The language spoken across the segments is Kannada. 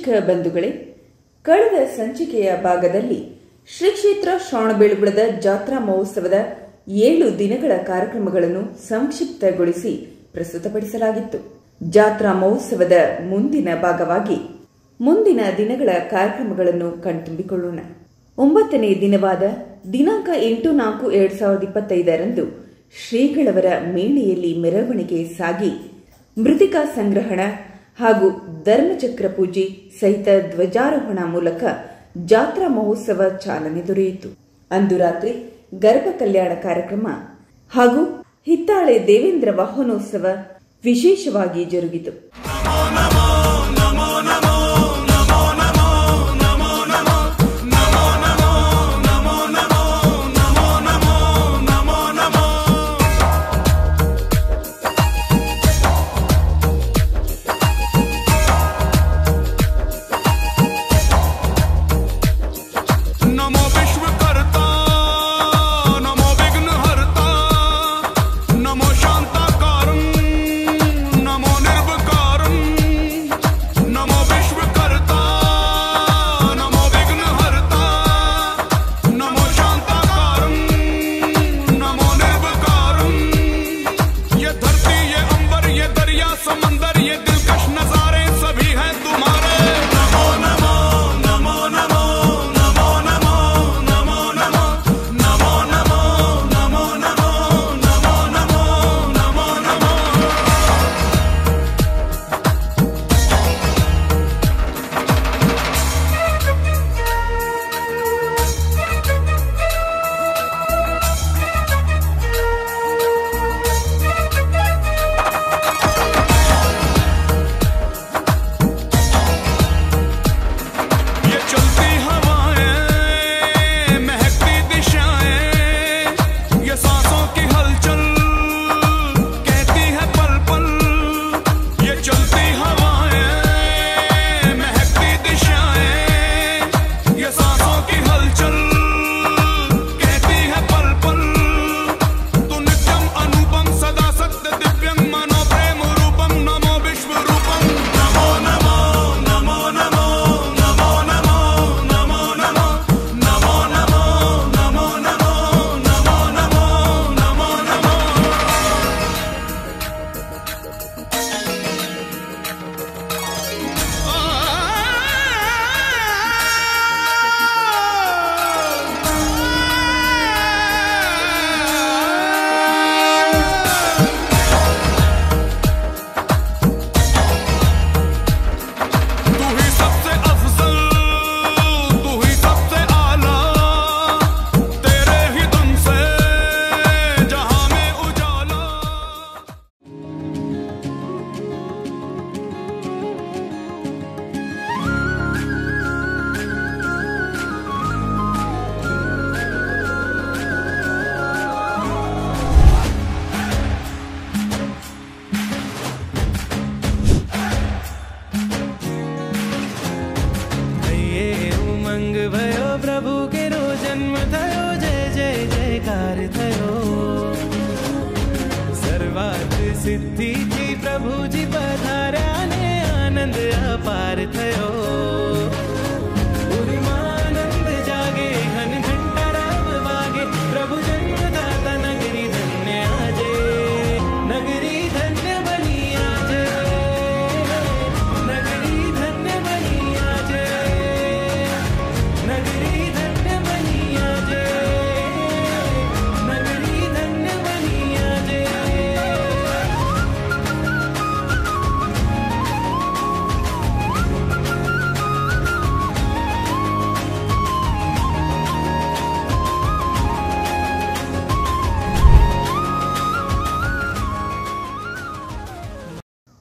ವೀಕ್ಷಕ ಬಂಧುಗಳೇ, ಕಳೆದ ಸಂಚಿಕೆಯ ಭಾಗದಲ್ಲಿ ಶ್ರೀ ಕ್ಷೇತ್ರ ಶ್ರವಣಬೆಳಗೊಳದ ಜಾತ್ರಾ ಮಹೋತ್ಸವದ 7 ದಿನಗಳ ಕಾರ್ಯಕ್ರಮಗಳನ್ನು ಸಂಕ್ಷಿಪ್ತಗೊಳಿಸಿ ಪ್ರಸ್ತುತಪಡಿಸಲಾಗಿತ್ತು. ಜಾತ್ರಾ ಮಹೋತ್ಸವದ ಮುಂದಿನ ಭಾಗವಾಗಿ ಮುಂದಿನ ದಿನಗಳ ಕಾರ್ಯಕ್ರಮಗಳನ್ನು ಕಣ್ತುಂಬಿಕೊಳ್ಳೋಣ. 9ನೇ ದಿನವಾದ ದಿನಾಂಕ 8/4/2025 ಶ್ರೀಗಳವರ ಮೇಣೆಯಲ್ಲಿ ಮೆರವಣಿಗೆ ಸಾಗಿ ಮೃತಿಕಾ ಸಂಗ್ರಹಣ ಹಾಗೂ ಧರ್ಮಚಕ್ರ ಪೂಜೆ ಸಹಿತ ಧ್ವಜಾರೋಹಣ ಮೂಲಕ ಜಾತ್ರಾ ಮಹೋತ್ಸವ ಚಾಲನೆ ದೊರೆಯಿತು. ಅಂದು ರಾತ್ರಿ ಗರ್ಭ ಕಲ್ಯಾಣ ಕಾರ್ಯಕ್ರಮ ಹಾಗೂ ಹಿತ್ತಾಳೆ ದೇವೇಂದ್ರ ವಾಹನೋತ್ಸವ ವಿಶೇಷವಾಗಿ ಜರುಗಿತು. सिद्धीजी प्रभुजी पधार्याने आनंद अपार थयो। उर्मानंद जागे घन घंटा राम वागे, प्रभु जन्मदाता नगरी धन्य आजे, नगरी धन्य बनी आजे, नगरी धन्य बनी आजे, नगरी धन्य बनी आजे, नगरी धन्य बनी आजे।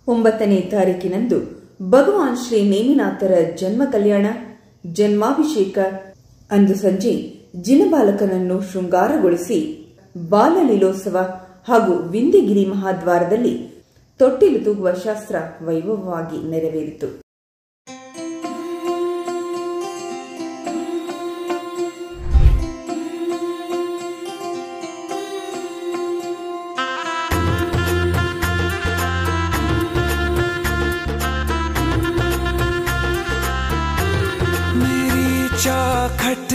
ಒಂಬತ್ತನೇ ತಾರೀಕಿನಂದು ಭಗವಾನ್ ಶ್ರೀ ನೇಮಿನಾಥರ ಜನ್ಮ ಕಲ್ಯಾಣ ಜನ್ಮಾಭಿಷೇಕ. ಅಂದು ಸಂಜೆ ಜಿನಬಾಲಕನನ್ನು ಶೃಂಗಾರಗೊಳಿಸಿ ಬಾಲಲೀಲೋತ್ಸವ ಹಾಗೂ ವಿಂಧ್ಯಗಿರಿ ಮಹಾದ್ವಾರದಲ್ಲಿ ತೊಟ್ಟಿಲು ತೂಗುವ ಶಾಸ್ತ್ರ ವೈಭವವಾಗಿ ನೆರವೇರಿತು.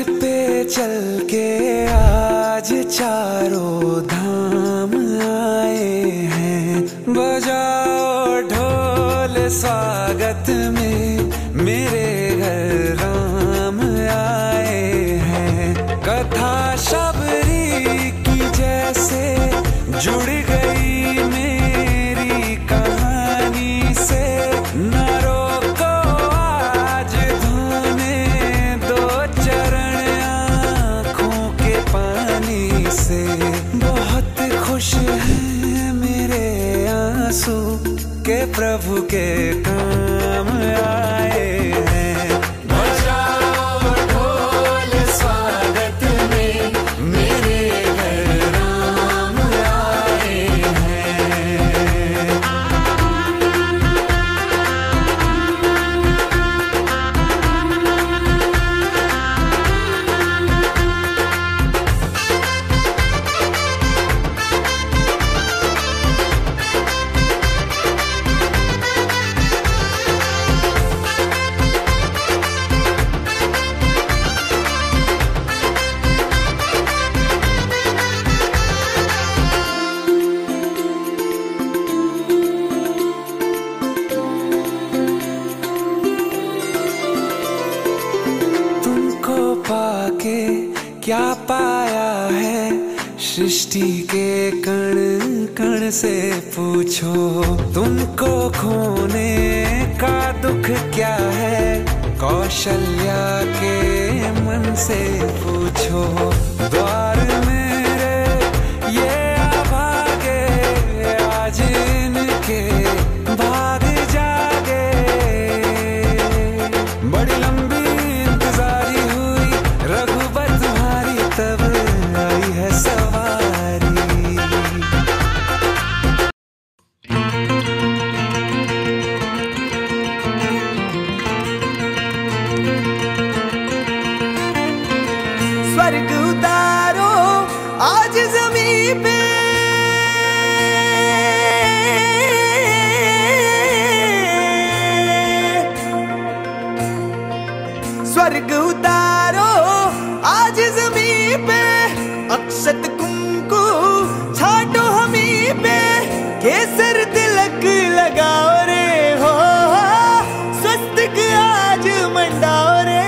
पे चल के आज चारों धाम आए हैं, बजाओ ढोल स्वागत में मेरे घर राम आए हैं। कथा शबरी की जैसे जुड़ गई मेरी कहानी से, न रोको आज धोने दो चरण आँखों के पानी से। बहुत खुश हैं मेरे आंसू के प्रभु के काम आए हैं। बजाओ ढोल स्वागत में मेरे घर राम आए हैं। पाके क्या पाया है सृष्टि के कण कण से पूछो, तुमको खोने का दुख क्या है कौशल्या के मन से पूछो। द्वार मेरे ये अभागे आज इनके भाग जागे, बड़ी लंबी इंतजारी हुई रघुबर तुम्हारी तब आई है सवारी। स्वर्ग उतारो आज ज़मीं पे, स्वर्ग उतारो आज ज़मीं पे, अक्षत कुंकु छाटो हमीं पे, केसर तिलक लगाओ रे हो, स्वस्तिक आज मंडाओ रे।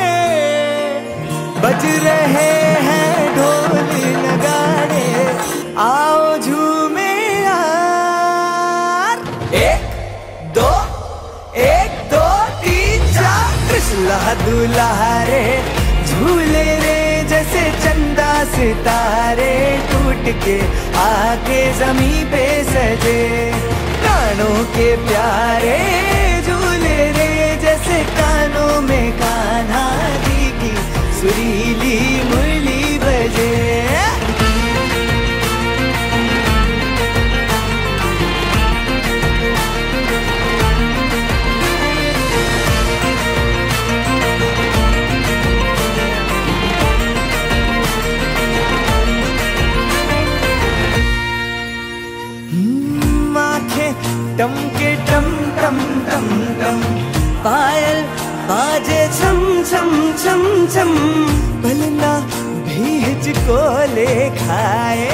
बज रहे हैं ढोल नगाड़े, आओ झूमे यार। एक दो 3 4 कृष्णा दूल्हा रे, झूले रे जैसे चंदा सितारे, टूट के आके जमीन पे सजे कानों के प्यारे, झूले रे जैसे कानों में कान्हा जी की सुरीली मुरली बजे। टम के टम टम टम टम, पायल बाजे छम छम छम छम, पलना भी हिचको ले खाए,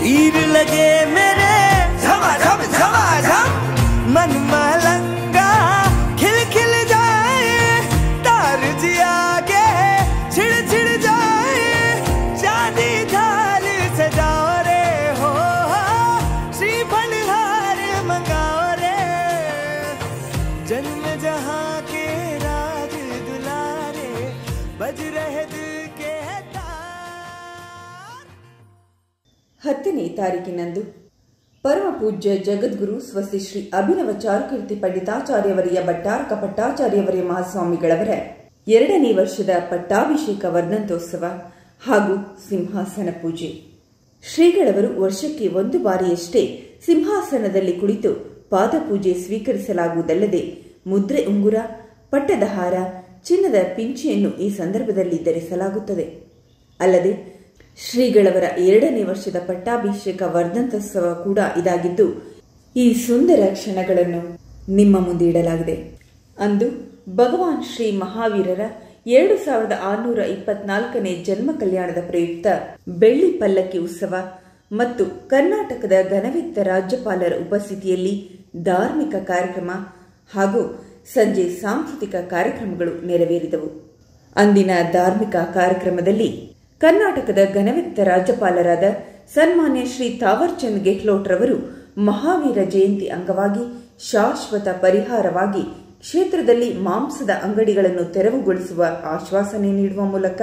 तीर लगे मेरे झमा झम झमा झम, मन मलंगा खिल खिल जाए, तार जिया के छिड़ छिड़ जाए, चांदी थाल सजाओ रे हो, श्रीफल हार मंगाओ रे, जन्म जहां के राज दुलारे, बज रहे दिल के तार। 10ನೇ ತಾರೀಕಿನಂದು ಪರಮ ಪೂಜ್ಯ ಜಗದ್ಗುರು ಸ್ವಸ್ತಿ ಶ್ರೀ ಅಭಿನವ ಚಾರುಕೀರ್ತಿ ಪಂಡಿತಾಚಾರ್ಯವರಿಯ ಭಟ್ಟಾರಕ ಪಟ್ಟಾಚಾರ್ಯವರಿಯ ಮಹಾಸ್ವಾಮಿಗಳವರ 2ನೇ ವರ್ಷದ ಪಟ್ಟಾಭಿಷೇಕ ವರ್ಧಂತೋತ್ಸವ ಹಾಗೂ ಸಿಂಹಾಸನ ಪೂಜೆ. ಶ್ರೀಗಳವರು ವರ್ಷಕ್ಕೆ 1 ಬಾರಿಯಷ್ಟೇ ಸಿಂಹಾಸನದಲ್ಲಿ ಕುಳಿತು ಪಾದಪೂಜೆ ಸ್ವೀಕರಿಸಲಾಗುವುದಲ್ಲದೆ ಮುದ್ರೆ ಉಂಗುರ, ಪಟ್ಟದ ಹಾರ, ಚಿನ್ನದ ಪಿಂಚಿಯನ್ನು ಈ ಸಂದರ್ಭದಲ್ಲಿ ಧರಿಸಲಾಗುತ್ತದೆ. ಅಲ್ಲದೆ ಶ್ರೀಗಳವರ 2ನೇ ವರ್ಷದ ಪಟ್ಟಾಭಿಷೇಕ ವರ್ಧಂತೋತ್ಸವ ಕೂಡ ಇದಾಗಿದ್ದು, ಈ ಸುಂದರ ಕ್ಷಣಗಳನ್ನು ನಿಮ್ಮ ಮುಂದೆ ಇಡಲಾಗಿದೆ. ಅಂದು ಭಗವಾನ್ ಶ್ರೀ ಮಹಾವೀರರ 2624ನೇ ಜನ್ಮ ಕಲ್ಯಾಣದ ಪ್ರಯುಕ್ತ ಬೆಳ್ಳಿ ಪಲ್ಲಕ್ಕಿ ಉತ್ಸವ ಮತ್ತು ಕರ್ನಾಟಕದ ಘನವಿತ್ತ ರಾಜ್ಯಪಾಲರ ಉಪಸ್ಥಿತಿಯಲ್ಲಿ ಧಾರ್ಮಿಕ ಕಾರ್ಯಕ್ರಮ ಹಾಗೂ ಸಂಜೆ ಸಾಂಸ್ಕೃತಿಕ ಕಾರ್ಯಕ್ರಮಗಳು ನೆರವೇರಿದವು. ಅಂದಿನ ಧಾರ್ಮಿಕ ಕಾರ್ಯಕ್ರಮದಲ್ಲಿ ಕರ್ನಾಟಕದ ಘನವಿತ್ತ ರಾಜ್ಯಪಾಲರಾದ ಸನ್ಮಾನ್ಯ ಶ್ರೀ ತಾವರ್ಚಂದ್ ಗೆಹ್ಲೋಟ್ ರವರು ಮಹಾವೀರ ಜಯಂತಿ ಅಂಗವಾಗಿ ಶಾಶ್ವತ ಪರಿಹಾರವಾಗಿ ಕ್ಷೇತ್ರದಲ್ಲಿ ಮಾಂಸದ ಅಂಗಡಿಗಳನ್ನು ತೆರವುಗೊಳಿಸುವ ಆಶ್ವಾಸನೆ ನೀಡುವ ಮೂಲಕ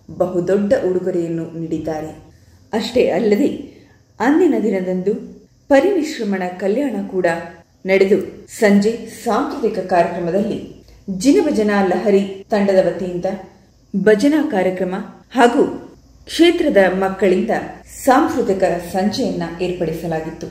ಬಹುದೊಡ್ಡ ಉಡುಗೊರೆಯನ್ನು ನೀಡಿದ್ದಾರೆ. ಅಷ್ಟೇ ಅಲ್ಲದೆ ಅಂದಿನ ದಿನದಂದು ಪರಿನಿಶ್ರಮಣ ಕಲ್ಯಾಣ ಕೂಡ ನಡೆದು ಸಂಜೆ ಸಾಂಸ್ಕೃತಿಕ ಕಾರ್ಯಕ್ರಮದಲ್ಲಿ ಜಿನಭಜನಾ ಲಹರಿ ತಂಡದ ವತಿಯಿಂದ ಭಜನಾ ಕಾರ್ಯಕ್ರಮ ಹಾಗೂ ಕ್ಷೇತ್ರದ ಮಕ್ಕಳಿಂದ ಸಾಂಸ್ಕೃತಿಕ ಸಂಜೆಯನ್ನ ಏರ್ಪಡಿಸಲಾಗಿತ್ತು.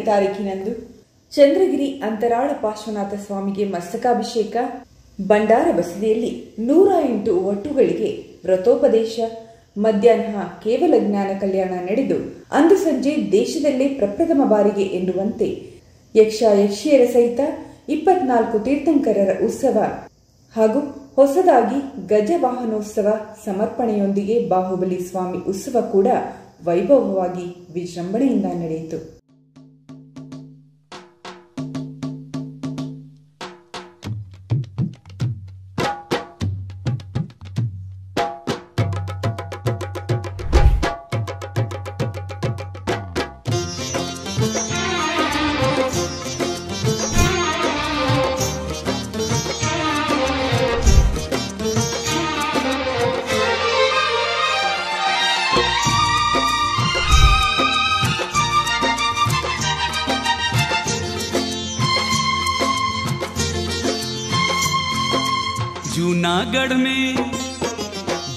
ತಾರೀಖಿನಂದು ಚಂದ್ರಗಿರಿ ಅಂತರಾಳ ಪಾರ್ಶ್ವನಾಥ ಸ್ವಾಮಿಗೆ ಮಸ್ತಕಾಭಿಷೇಕ, ಭಂಡಾರ ಬಸದಿಯಲ್ಲಿ 108 ಒಟ್ಟುಗಳಿಗೆ ವ್ರತೋಪದೇಶ, ಮಧ್ಯಾಹ್ನ ಕೇವಲ ಜ್ಞಾನ ಕಲ್ಯಾಣ ನಡೆದು ಅಂದು ಸಂಜೆ ದೇಶದಲ್ಲೇ ಪ್ರಪ್ರಥಮ ಬಾರಿಗೆ ಎನ್ನುವಂತೆ ಯಕ್ಷ ಯಕ್ಷಿಯರ ಸಹಿತ 24 ತೀರ್ಥಂಕರರ ಉತ್ಸವ ಹಾಗೂ ಹೊಸದಾಗಿ ಗಜವಾಹನೋತ್ಸವ ಸಮರ್ಪಣೆಯೊಂದಿಗೆ ಬಾಹುಬಲಿ ಸ್ವಾಮಿ ಉತ್ಸವ ಕೂಡ ವೈಭವವಾಗಿ ವಿಜೃಂಭಣೆಯಿಂದ ನಡೆಯಿತು.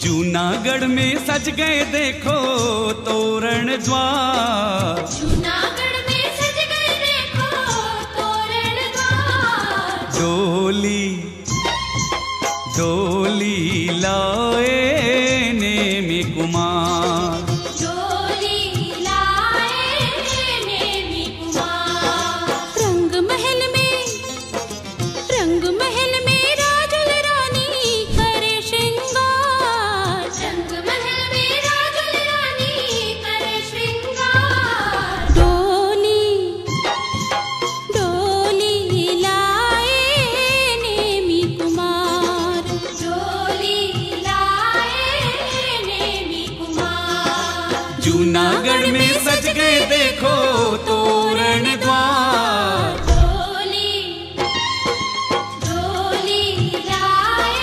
जूनागढ़ में सज गए देखो तोरण द्वार, जूनागढ़ में सज गए देखो तोरण द्वार, डोली डोली लाए नेमी कुमार, डोली लाए नेमी कुमार। रंग महल में राजुल रानी करे श्रृंगार, रंग महल में राजुल रानी करे श्रृंगार। डोली डोली लाए नेमी कुमार, डोली लाए नेमी कुमार। जूनागढ़ में सज गए देखो तोरण द्वार, डोली डोली लाए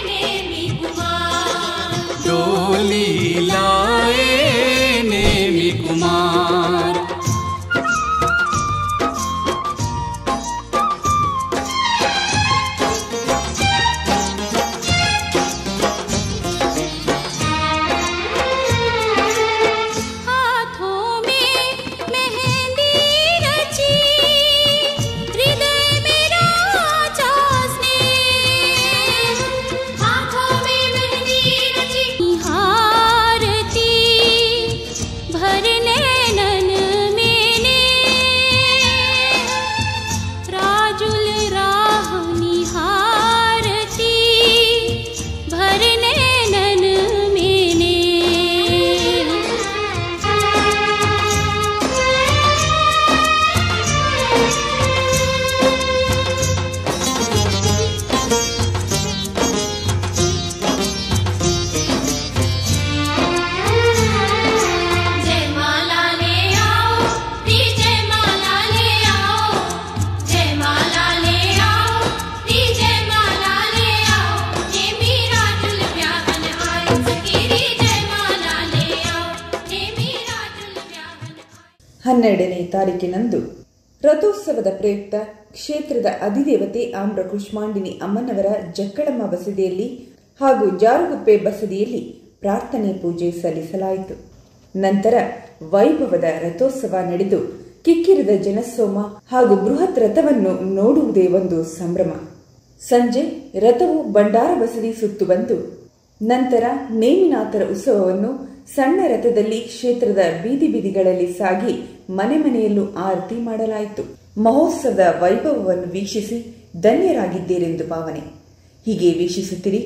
नेमी कुमार, डोली लाए नेमी कुमार। हाथों में मेहंदी रची, हृदय में राजा स्नेह। हाथों में मेहंदी रची, हारती भर नैनन मैंने। राजुल राह निहारती भर नैनन मैंने। जयमाला ले आओ री, जयमाला ले आओ, जयमाला ले आओ री, जयमाला ले आओ। नेमी राजुल ब्याहन आए सकेरी, जयमाला ले आओ, नेमी राजुल ब्याहन आए। 12ನೇ ತಾರೀಕಿನಂದು ರಥೋತ್ಸವದ ಪ್ರಯುಕ್ತ ಕ್ಷೇತ್ರದ ಅಧಿದೇವತೆ ಆಮ್ರ ಕುಷ್ಮಾಂಡಿನಿ ಅಮ್ಮನವರ ಜಕ್ಕಳಮ್ಮ ಬಸದಿಯಲ್ಲಿ ಹಾಗೂ ಜಾರುಗುಪ್ಪೆ ಬಸದಿಯಲ್ಲಿ ಪ್ರಾರ್ಥನೆ ಪೂಜೆ ಸಲ್ಲಿಸಲಾಯಿತು. ನಂತರ ವೈಭವದ ರಥೋತ್ಸವ ನಡೆದು ಕಿಕ್ಕಿರಿದ ಜನಸ್ತೋಮ ಹಾಗೂ ಬೃಹತ್ ರಥವನ್ನು ನೋಡುವುದೇ ಒಂದು ಸಂಭ್ರಮ. ಸಂಜೆ ರಥವು ಬಂಡಾರ ಬಸದಿ ಸುತ್ತು ಬಂದು ನಂತರ ನೇಮಿನಾಥರ ಉತ್ಸವವನ್ನು ಸಣ್ಣ ರಥದಲ್ಲಿ ಕ್ಷೇತ್ರದ ಬೀದಿ ಬೀದಿಗಳಲ್ಲಿ ಸಾಗಿ ಮನೆ ಮನೆಯಲ್ಲೂ ಆರತಿ ಮಾಡಲಾಯಿತು. ಮಹೋತ್ಸವದ ವೈಭವವನ್ನು ವೀಕ್ಷಿಸಿ ಧನ್ಯರಾಗಿದ್ದೀರೆಂದು ಭಾವನೆ. ಹೀಗೆ ವೀಕ್ಷಿಸುತ್ತಿರಿ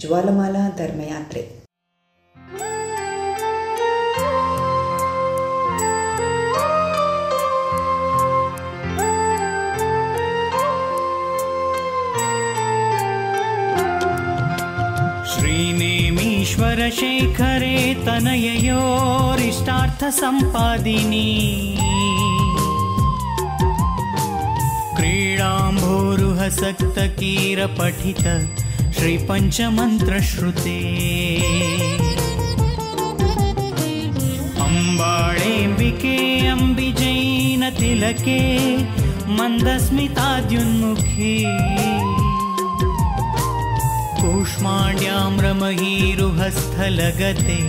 ಜ್ವಾಲಮಾಲಾ ಧರ್ಮಯಾತ್ರೆ. श्रीनेमीश्वर शेखरे तनययोरिष्टार्थ सम्पादिनी, क्रीडाम्भोरुहसक्त कीरपठित श्रीपञ्चमन्त्रश्रुते। अम्बाळेऽम्बिके अम्बिजैन तिलके मन्दस्मिताद्युन्मुखे, कूष्माण्ड्यां रमहीरुहस्थलगते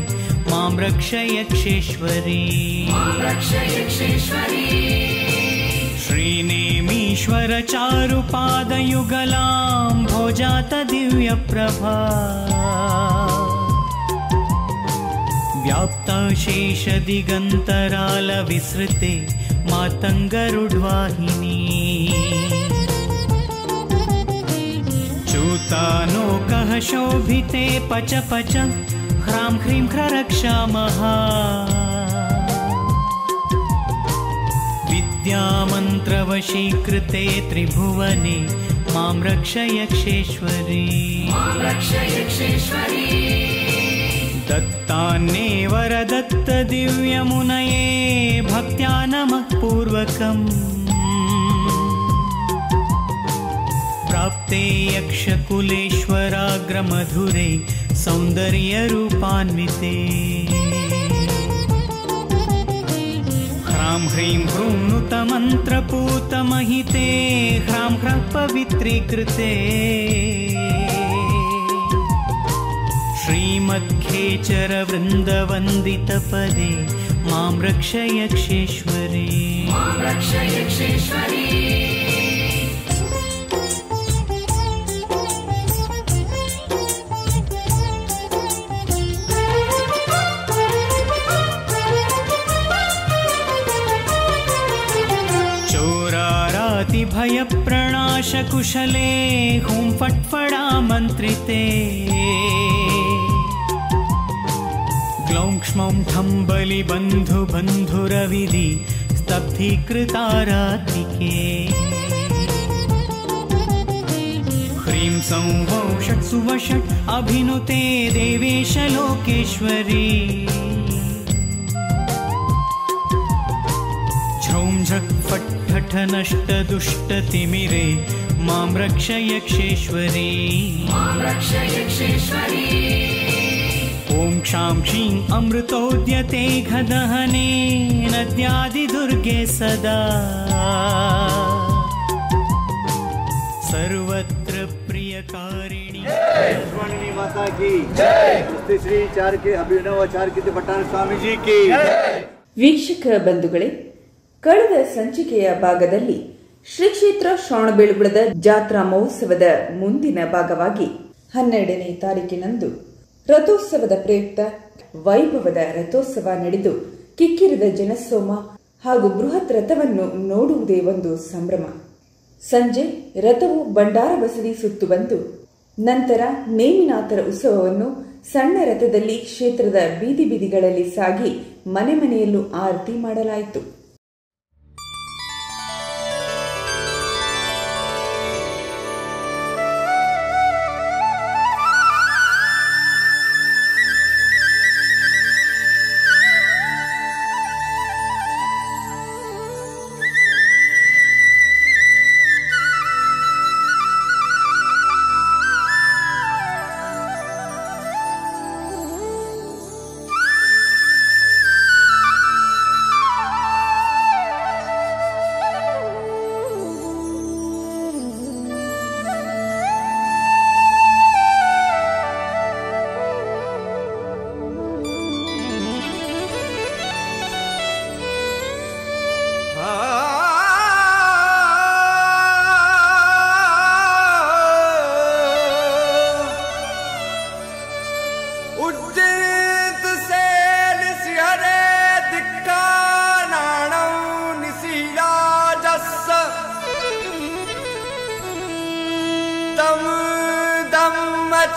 मां रक्ष यक्षेश्वरी। श्रीनेमीश्वर चारुपादयुगलां भोजात दिव्यप्रभा, व्याप्ता शेषदिगन्तराल विसृते मातङ्गरुड्वाहिनी। च्यूतानोकः शोभिते पच पच ह्रां ह्रीं ह्ररक्षामः, विद्यामन्त्रवशीकृते त्रिभुवने मां रक्ष यक्षेश्वरी। दत्तान्ने वरदत्त दिव्यमुनये भक्त्या नमः पूर्वकम्, प्राप्ते यक्षकुलेश्वराग्रमधुरे सौन्दर्यरूपान्विते। ह्रां ह्रीं ह्रूं नुतमन्त्रपूतमहिते ह्रां ह्रः पवित्रीकृते। श्रीमद्खेचरवृन्दवन्दितपदे मां रक्ष यक्षेश्वरी। प्रणाश कुशले हुं फट्फडा मन्त्रिते ग्लौं क्ष्मौं ठं बलिबन्धु बन्धुरविधि स्तब्धीकृतारात्रिके ह्रीं सौं वौ षट् सुवषट् अभिनुते देवेश लोकेश्वरी झौं झक् फट् ठठ नष्ट दुष्ट तिमिरे मां रक्ष यक्षेश्वरी ॐ क्षां क्षीं अमृतोद्यते घदहने नद्यादिदुर्गे सदा सर्वत्र प्रियकारिणी लक्ष्मणी माता की जय। श्री चार के अभिनव आचार्य कीर्ति पठाण स्वामी जी की ವೀಕ್ಷಕ ಬಂಧುಗಳೇ, ಕಳೆದ ಸಂಚಿಕೆಯ ಭಾಗದಲ್ಲಿ ಶ್ರೀ ಕ್ಷೇತ್ರ ಶ್ರವಣಬೆಳಗೊಳದ ಜಾತ್ರಾ ಮಹೋತ್ಸವದ ಮುಂದಿನ ಭಾಗವಾಗಿ 12ನೇ ತಾರೀಕಿನಂದು ರಥೋತ್ಸವದ ಪ್ರಯುಕ್ತ ವೈಭವದ ರಥೋತ್ಸವ ನಡೆದು ಕಿಕ್ಕಿರಿದ ಜನಸೋಮ ಹಾಗೂ ಬೃಹತ್ ರಥವನ್ನು ನೋಡುವುದೇ ಒಂದು ಸಂಭ್ರಮ. ಸಂಜೆ ರಥವು ಭಂಡಾರ ಬಸದಿ ಸುತ್ತು ಬಂದು ನಂತರ ನೇಮಿನಾಥರ ಉತ್ಸವವನ್ನು ಸಣ್ಣ ರಥದಲ್ಲಿ ಕ್ಷೇತ್ರದ ಬೀದಿ ಬೀದಿಗಳಲ್ಲಿ ಸಾಗಿ ಮನೆ ಮನೆಯಲ್ಲೂ ಆರತಿ ಮಾಡಲಾಯಿತು.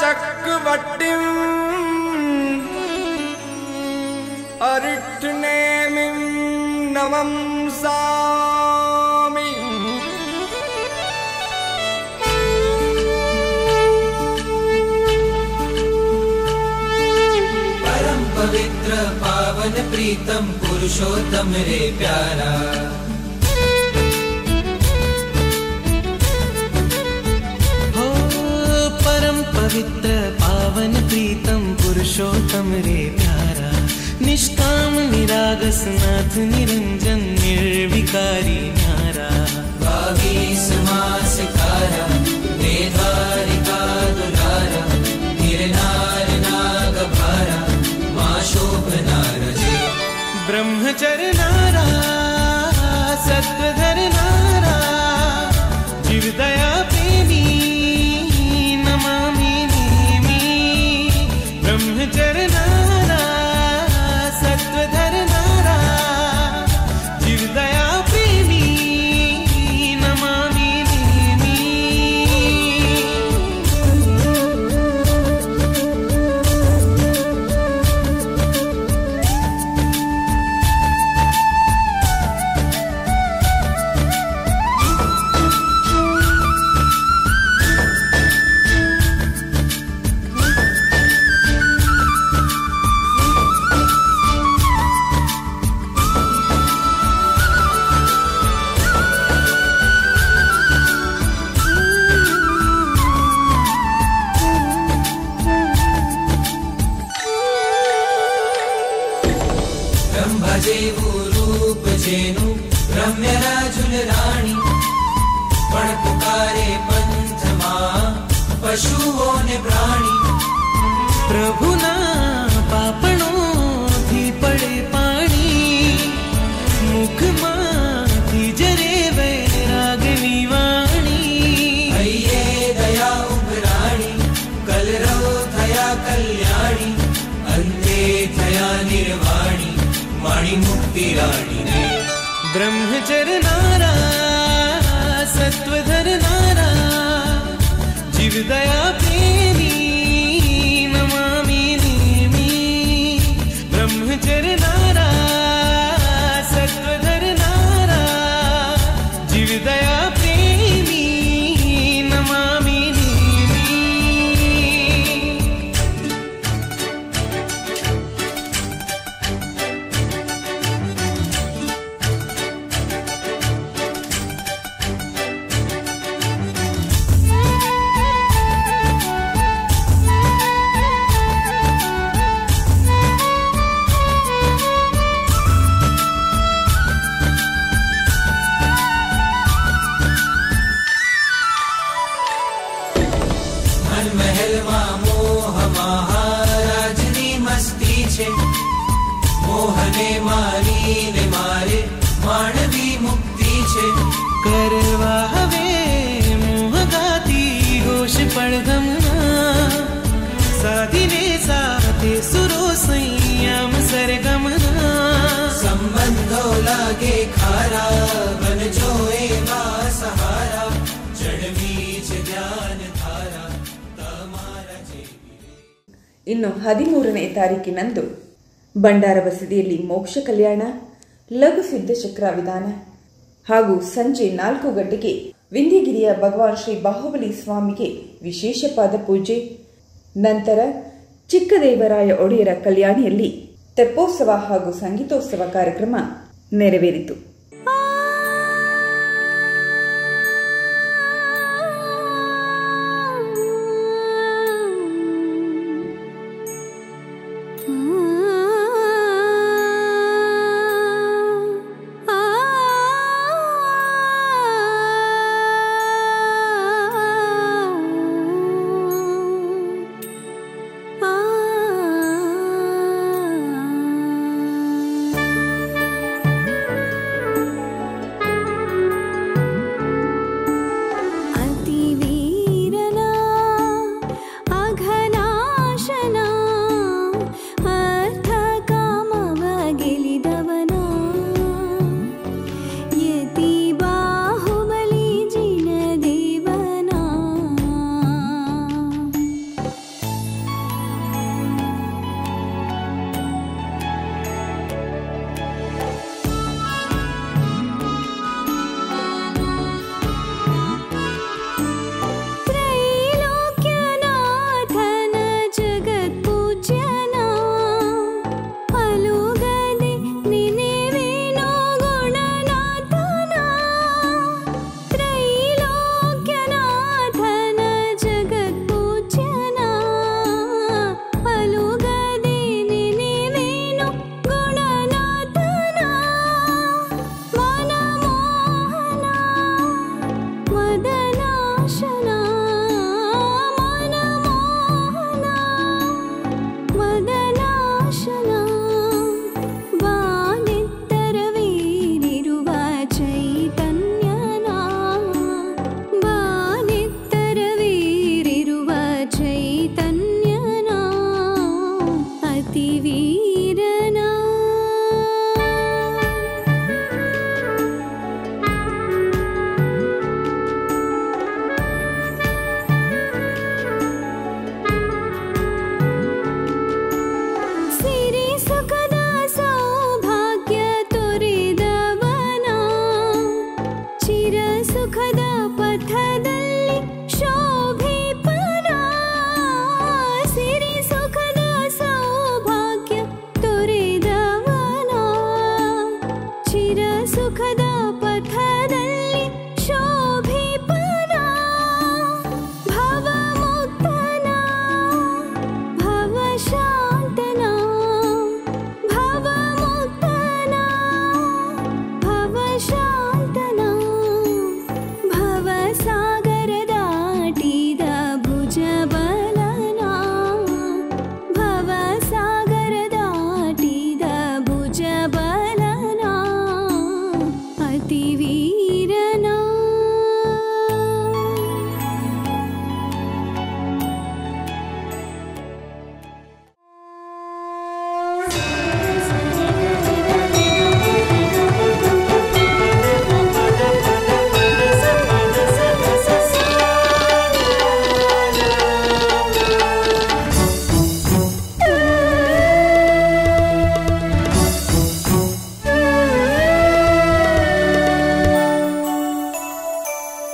चक्रवट्टिं अरिष्टनेमिं नमंसामि। परम पवित्र पावन प्रीतम पुरुषोत्तम रे प्यारा, पवित्र पावन प्रीतम पुरुषोत्तम रे प्यारा, निष्काम निरागस नाथ निरंजन निर्विकारी न्यारा, 22 मास कारा वेदारिका दुलारा, निर्नार नाग भारा मां शोभनार जे, ब्रह्मचर्य नारा सत्वधर नारा, जीव दया प्रेमी नमामि ब्रह्मचर्य नारा सत्वधर नारा, जीव दया प्रेमी नमामि नेमि। जेवू रूप जेनु रम्य राजुल राणी, पण पुकारे पंथ मां पशुओं ने प्राणी, प्रभु ना पापणो थी पड़े पानी, मुख माथी जरे वैरागनी वाणी, अये दया उभराणी कलरव थया कल्याणी, अंते थया निर्वाणी माणी मुक्ति राणी रे, ब्रह्मचर्य नारा सत्व जीवन महल માં મોહ મહારાજની મસ્તી છે મોહને મારીને મારે માનવી મુક્તિ છે કરવા હવે મોહગાતી હોશ પડઘમના સાધીને સાથે સુરો સંયમ સરગમના સંબંધો લાગે ખારા બનજો એવા સહારા ચડવી છે ધ્યાન ધારા તમારા જેવી. ಇನ್ನು 13ನೇ ತಾರೀಕಿನಂದು ಬಂಡಾರ ಬಸದಿಯಲ್ಲಿ ಮೋಕ್ಷ ಕಲ್ಯಾಣ, ಲಘು ಸಿದ್ಧಚಕ್ರ ವಿಧಾನ ಹಾಗೂ ಸಂಜೆ 4 ಗಂಟೆಗೆ ವಿಂಧ್ಯಗಿರಿಯ ಭಗವಾನ್ ಶ್ರೀ ಬಾಹುಬಲಿ ಸ್ವಾಮಿಗೆ ವಿಶೇಷ ಪಾದ ಪೂಜೆ, ನಂತರ ಚಿಕ್ಕದೇವರಾಯ ಒಡೆಯರ ಕಲ್ಯಾಣಿಯಲ್ಲಿ ತೆಪ್ಪೋತ್ಸವ ಹಾಗೂ ಸಂಗೀತೋತ್ಸವ ಕಾರ್ಯಕ್ರಮ ನೆರವೇರಿತು.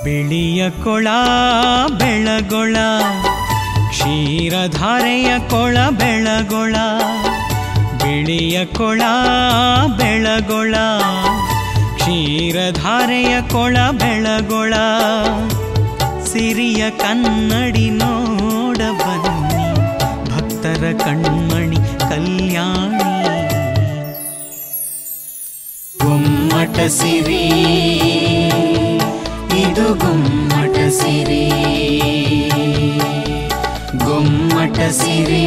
ಬಿಳಿಯ ಕೊಳ ಬೆಳಗೊಳ ಕ್ಷೀರಧಾರೆಯ ಕೊಳ ಬೆಳಗೊಳ ಬಿಳಿಯ ಕೊಳ ಬೆಳಗೊಳ ಕ್ಷೀರಧಾರೆಯ ಕೊಳ ಬೆಳಗೊಳ ಸಿರಿಯ ಕನ್ನಡಿ ನೋಡ ಬನ್ನಿ ಭಕ್ತರ ಕಣ್ಮಣಿ ಕಲ್ಯಾಣಿ ಗುಮ್ಮಟ ಸಿರಿ ಇದು ಗುಮ್ಮಟ ಸಿರಿ ಗೊಮ್ಮಟ ಸಿರಿ,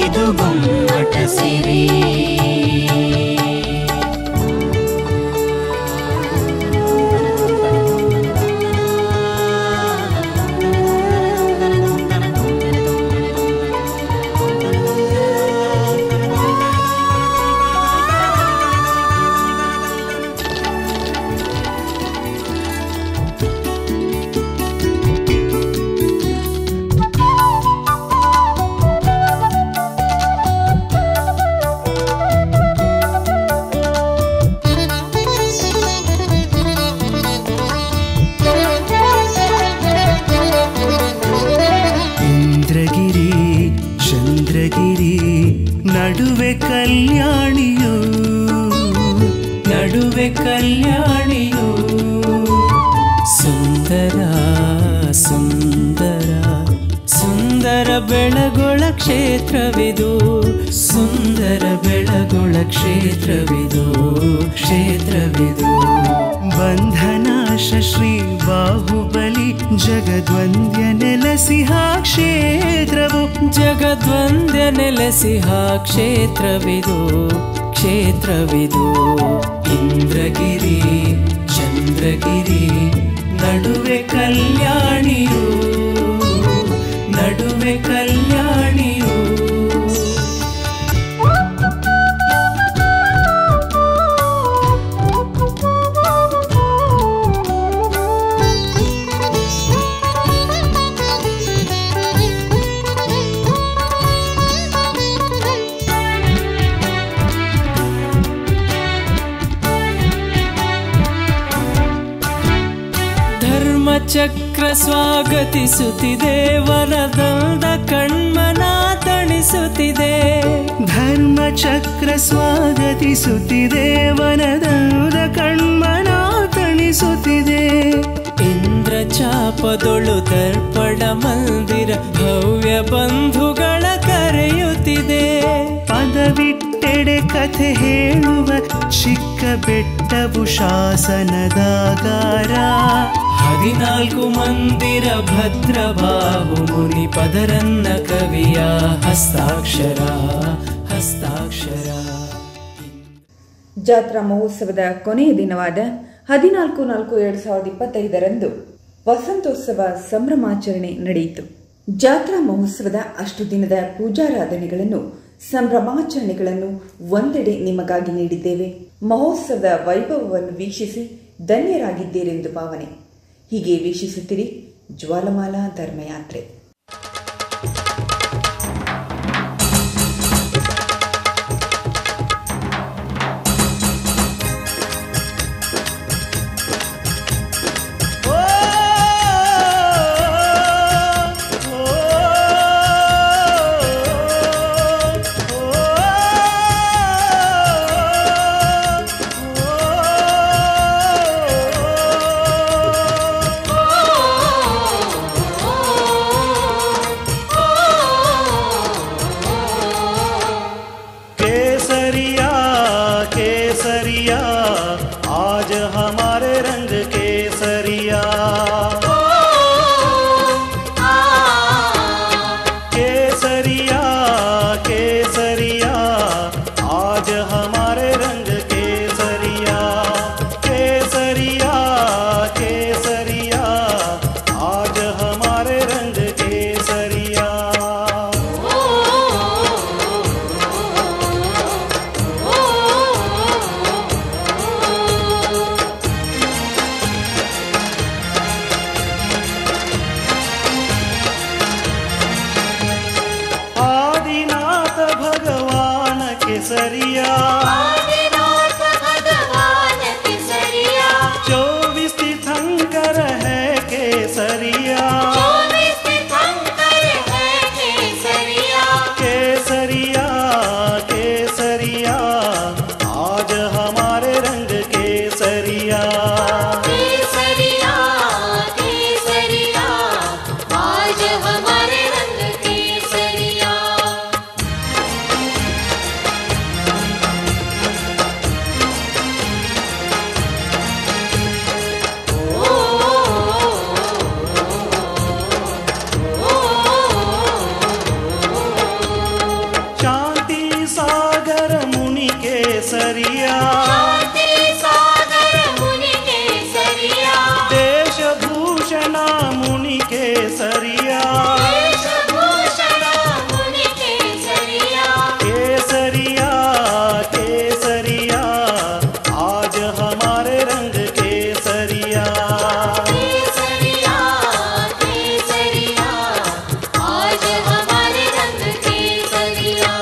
ಇದು ಗೊಮ್ಮಟ ಸಿರಿ. ನಡುವೆ ಕಲ್ಯಾಣಿಯು, ನಡುವೆ ಕಲ್ಯಾಣಿಯು, ಸುಂದರ ಸುಂದರ ಸುಂದರ ಬೆಳಗೊಳ ಕ್ಷೇತ್ರವಿದು, ಸುಂದರ ಬೆಳಗೊಳ ಕ್ಷೇತ್ರವಿದು, ಕ್ಷೇತ್ರವಿದು. ಬಂಧನಾಶ ಶ್ರೀ ಬಾಹುಬಲಿ ಜಗದ್ವಂದ್ಯ ನೆಲೆಸಿಹ ಕ್ಷೇತ್ರವು, ಜಗದ್ವಂದ್ಯ ನೆಲೆಸಿಹ ಕ್ಷೇತ್ರವಿದು, ಕ್ಷೇತ್ರವಿದು. ಇಂದ್ರಗಿರಿ ಚಂದ್ರಗಿರಿ ನಡುವೆ ಕಲ್ಯಾಣಿಯು, ನಡುವೆ ಕಲ್ಯಾಣಿಯು. ಚಕ್ರ ಸ್ವಾಗತಿಸುತ್ತಿದೆ, ವನದಂದ ಕಣ್ಮನ ತಣಿಸುತ್ತಿದೆ. ಧರ್ಮ ಚಕ್ರ ಸ್ವಾಗತಿಸುತ್ತಿದೆ, ವನದಂದ ಕಣ್ಮನ ತಣಿಸುತ್ತಿದೆ. ಇಂದ್ರ ಚಾಪದೊಳು ದರ್ಪಣ ಮಂದಿರ ಭವ್ಯ ಬಂಧುಗಳ ಕರೆಯುತ್ತಿದೆ. ಪದವಿಟ್ಟೆಡೆ ಕಥೆ ಹೇಳುವ ಚಿಕ್ಕ ಬೆಟ್ಟವು ಶಾಸನದಾಗಾರ. 14 ಮಂದಿರ ಭದ್ರಬಾಹು ಮುನಿ ಪದರನ್ನ ಕವಿಯ ಹಸ್ತಾಕ್ಷರ, ಹಸ್ತಾಕ್ಷರ. ಜಾತ್ರಾ ಮಹೋತ್ಸವದ ಕೊನೆಯ ದಿನವಾದ 14/4/2025 ವಸಂತೋತ್ಸವ ಸಂಭ್ರಮಾಚರಣೆ ನಡೆಯಿತು. ಜಾತ್ರಾ ಮಹೋತ್ಸವದ ಅಷ್ಟು ದಿನದ ಪೂಜಾರಾಧನೆಗಳನ್ನು, ಸಂಭ್ರಮಾಚರಣೆಗಳನ್ನು ಒಂದೆಡೆ ನಿಮಗಾಗಿ ನೀಡಿದ್ದೇವೆ. ಮಹೋತ್ಸವದ ವೈಭವವನ್ನು ವೀಕ್ಷಿಸಿ ಧನ್ಯರಾಗಿದ್ದೀರೆಂದು ಭಾವನೆ. ಹೀಗೆ ವೀಕ್ಷಿಸುತ್ತಿರಿ ಜ್ವಾಲಮಾಲಾ ಧರ್ಮಯಾತ್ರೆ. आज हमारे रंग केसरिया, केसरिया केसरिया, आज हमारे रंग केसरिया, केसरिया केसरिया, आज हमारे रंग केसरिया. केसरिया, आदिनाथ भगवान केसरिया, 24 तीर्थंकर है केसरिया, 24 तीर्थंकर है केसरिया, केसरिया केसरिया, आज हमारे रंग केसरिया, केसरिया केसरिया, आज हमारे रंग केसरिया. वेशभूषण मुनि केसरिया केसरिया केसरिया आज हमारे रंग केसरिया केसरिया केसरिया आज हमारे रंग केसरिया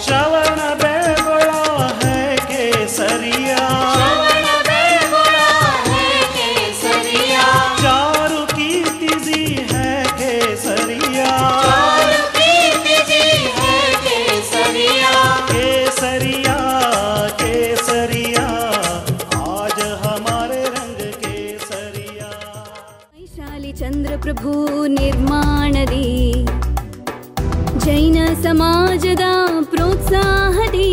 श्रवण बेगुड़ा है केसरिया श्रवण बेगुड़ा है केसरिया चारु कीर्ति जी है केसरिया चारु कीर्ति जी है केसरिया केसरिया केसरिया आज हमारे रंग केसरिया वैशाली ಚಂದ್ರಪ್ರಭು ನಿರ್ಮಾಣದಿ ಜೈನ ಸಮಾಜದ ಪ್ರೋತ್ಸಾಹದಿ